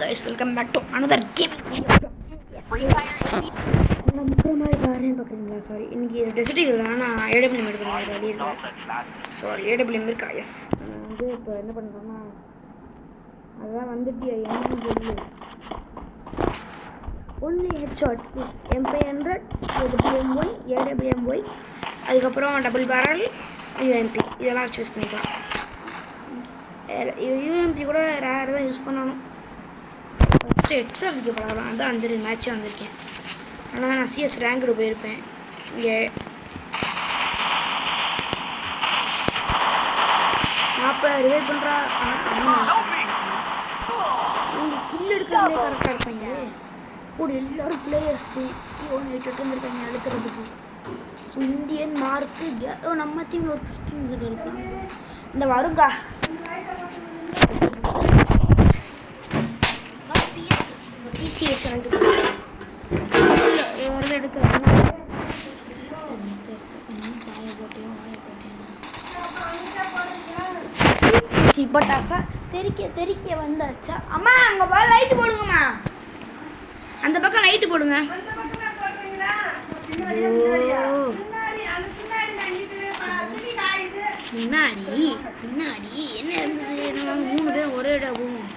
guys, welcome back to another gaming video. முக்கியமாக பாருன்னு பார்க்குறீங்களா? சாரி, இன்னைக்கு டெசிட்டிவ் இல்லை, ஆனால் ஏடபிள்யூஎம் எடுக்கிறேன். ரெடி இல்லை, சாரி, ஏடபிள்யூஎம் இருக்கா? எஸ். நான் வந்து இப்போ என்ன பண்ணுறேன்னா, அதான் வந்துட்டு என்னன்னு சொல்லி only head shot M500 AWM-Y AWM-Y, அதுக்கப்புறம் டபுள் பேரல் UMP இதெல்லாம் வச்சு யூஸ் பண்ணிக்கலாம். UMP கூட ரேர் தான் யூஸ் பண்ணணும். ஃபஸ்ட்டு ஹெட்ஸாக இருக்க பழகலாம், அதான் அந்த மேட்ச்சே வந்திருக்கேன். ஆனால் நான் CS ரேங்க்டு போயிருப்பேன். இங்கே அப்போ ரிவைவ் பண்ணுறா கில் எடுக்கிறதுலே கரெக்டாக இருப்பாங்க. கூட எல்லோரும் பிளேயர்ஸ் ஒன்று விட்டுட்டு வந்துருக்காங்க எடுக்கிறதுக்கு. இந்தியன் மார்க்கு நம்ம டீமில் ஒரு 15 இருக்கலாம். இந்த வருங்கா பிசி வச்சு எடுக்கிறேன். பட்டாசா தெறிக்க வந்தாச்சா? அம்மா அங்கே பா, லைட்டு போடுங்கம்மா, அந்த பக்கம் லைட்டு போடுங்க. முன்னாடி என்ன இருந்தது? என்ன 3 பேர் ஒரே இடம் போகும்.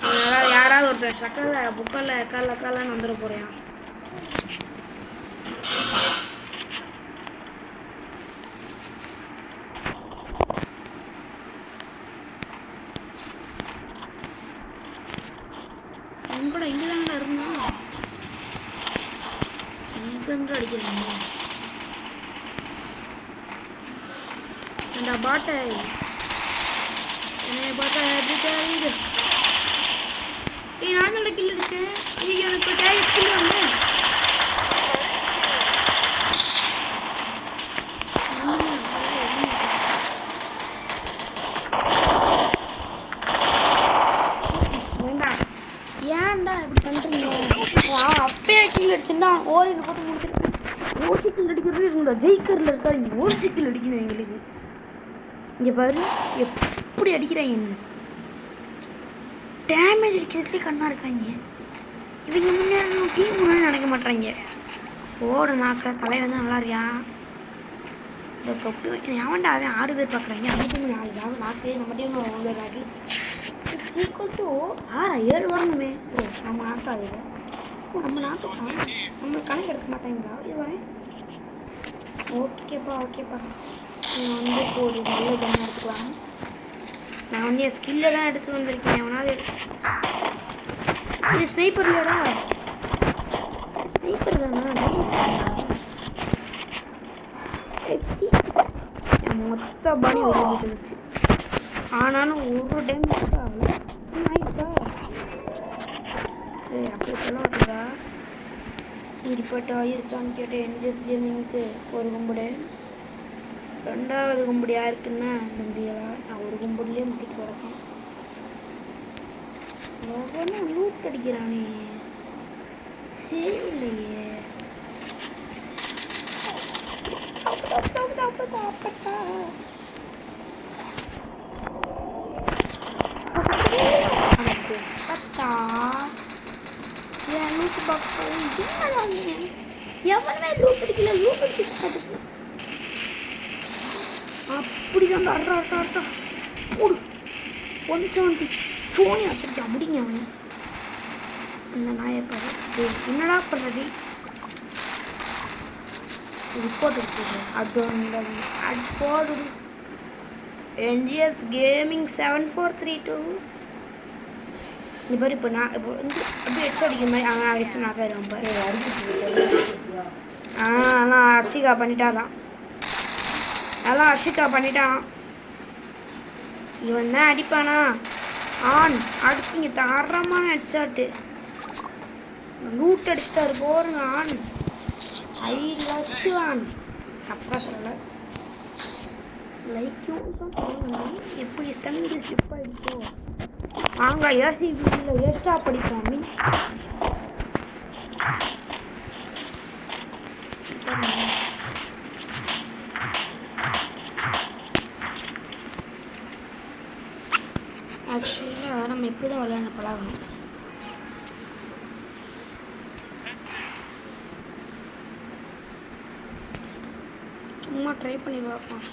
அதனால யாராவது ஒருத்தர் சக்கல்ல புக்கல்ல கல்லன்னு வந்துட போறேன். கூட இங்கதான்டா இருந்தான், இங்கன்று அடிக்கிறாங்க. அந்த பாட்டை என்ன பாட்டை இது நான் தான் கில் அடிச்சேன். ஐயோ, எனக்கு டேக் கில் வந்து ஏன்டா இப்படி பண்ணுறீங்க? அப்பயே கில் அடிச்சுன்னா ஓரில் போட்டு முடிச்சிருக்கேன். ஒரு சிக்கில் அடிக்கிறது இருக்குங்களா? ஜெயிக்கரில் இருக்காது, ஒரு சிக்கில் அடிக்கணும் எங்களுக்கு. இங்கே பாரு எப்படி அடிக்கிறாங்க, என்ன டேமேஜ் அடிக்கிறதுலேயே கண்ணாக இருக்காங்க இவங்க. முன்னாடி டீம் முன்னாடி நடக்க மாட்டாங்க. ஓட நாக்கிற தலை வந்து நல்லா இருக்கியா? இந்த தொப்பி அவன்டா அவன் 6 பேர் பார்க்குறாங்க. அந்த டீம் 4 தான் நாக்கு, நம்ம டீம் 1 பேர் நாக்கு. ஈக்குவல் டு 7 வரணுமே. ஓ நம்ம நாக்காது, நம்ம நாட்டுக்கான் நம்மளுக்கு கணக்கு எடுக்க மாட்டாங்களா? இது வரேன். ஓகேப்பா நான் வந்து இப்போ ஒரு நல்ல கன் எடுத்துக்கலாம். நான் வந்து என் ஸ்கில்லை தான் எடுத்து வந்திருக்கேன். எவனாவது இது ஸ்னைப்பர் இல்லைடா, ஸ்னைப்பர் தானா? மொத்த பாடி வந்துச்சு, ஆனாலும் ஒரு டைம் ஆகல. நைஸா அப்படி சொல்ல மாட்டேதா? ரிப்போர்ட் ஆகிருச்சான்னு கேட்டேன். NGS கேமிங்க்கு ஒரு கும்பிடு, 2வது கும்பிடு யாருக்குன்னா தம்பிகளா? நான் ஒரு கும்பிடுலேயே முட்டிட்டு கிடக்கேன். எவ்வளோ லூட் அடிக்கிறானே, சரி இல்லையே. எவனுமே லூட் அடிக்கல, லூட் அடிக்க அப்படிதான். அட்டா போடு 170 சோனி வச்சிருக்கேன். முடிங்க அவனை, அந்த நாயப்பாரு. என்னடா பண்ணுறது? ரிப்போர்ட் எடுத்துது அது அது போடு. NGS கேமிங் 7432 இந்த மாதிரி. இப்போ நான் இப்போ வந்து அப்படியே ஹெட்ஸ் அடிக்கிற மாதிரி அவன் ஹெட்ஸ் நாக்காயிரும் பாரு. எல்லாம் அர்ச்சிகா பண்ணிட்டாதான், எல்லாம் அர்ஷிகா பண்ணிட்டான். இவன் தான் அடிப்பானா? ஆன் அடிச்சிங்க, தரமான ஹெட்ஷாட்டு. லூட் அடிச்சுட்டாரு போருங்க. ஆன் ஐ லவ் ஆன், தப்பா சொல்லலை. லைக்கும் எப்படி ஸ்டண்டு ஸ்லிப் ஆகிடுச்சோ. வாங்க ஏசிபியில் வேஸ்ட்டாக படிப்போம். மீன் ஆக்சுவலாக நம்ம எப்படி தான் விளையாட பழகணும். சும்மா ட்ரை பண்ணி பார்ப்போம்.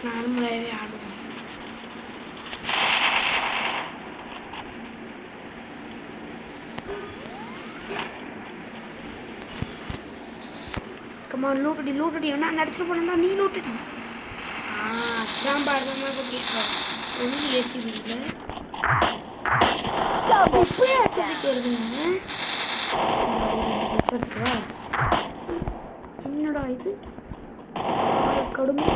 நார்மலாகவே ஆடுவோம். கம்மா லூட்டடி வேணா நடிச்சிட்டு போனா நீ லூட்டடி. சாம்பார் தான் ஒன்றும் ஏசி வீட்டில் வருதுங்க. என்னடா இது கடுமை.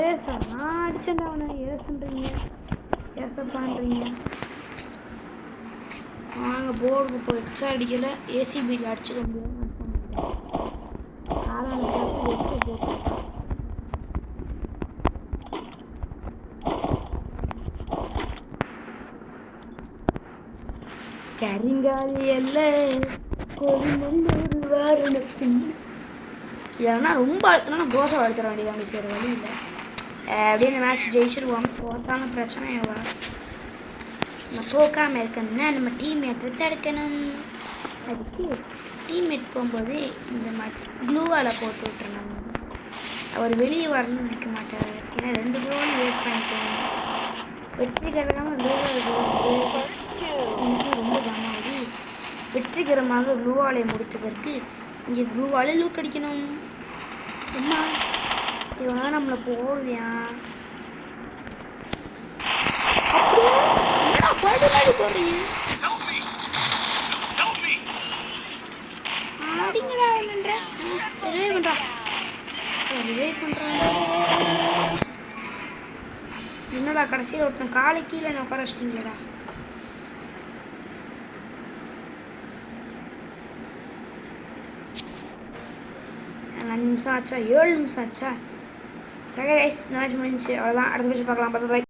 ஏசா நான் அடிச்சேன்டா அவனை. ஏசுன்றீங்க ஏசப்பான்றீங்க. நாங்கள் போர்டு போய் எக்ஸ்ட்ரா அடிக்கல. ஏசிபியில் அடிச்சுக்க முடியாது. கரிங்காலி அல்ல இல்லைன்னா ரொம்ப அழுத்தினா கோசை வளர்த்துற வேண்டியதான். சரி வழி இல்லை. அப்படியே இந்த மேட்ச் ஜெயிச்சிருவோம். தோத்தான பிரச்சனை எவ்வளோ. நம்ம தோக்காமல் இருக்கணும்னா நம்ம டீம்மேட் தடுக்கணும். அதுக்கு டீம்மேட் போகும்போது இந்த மாதிரி க்ளூவால் போட்டு விட்டுறணும். அவர் வெளியே வரணும்னு நினைக்க மாட்டார். ஏன்னா 2 க்ளூவாலும் வேஸ்ட் பண்ணிக்கணும். வெற்றிகரமாக ரொம்ப கனமாகுது. வெற்றிகரமாக க்ளூவாலை முடித்ததற்கு இங்கே க்ளூவாலே லூட் அடிக்கணும். என்ன இவனா நம்மளை போடுவியான். போடுறீங்க அடிங்கடா. என்னடா கடைசியில் ஒருத்தன் காலை கீழே நான் உட்கார வச்சிட்டீங்களா. அஞ்சு நிமிஷம் ஆச்சா 7 நிமிஷம் ஆச்சா. சரி கைஸ், இந்த மேட்ச் முடிஞ்சிச்சு. அவ்வளோதான். அடுத்த மேட்ச் பார்க்கலாம். Bye by.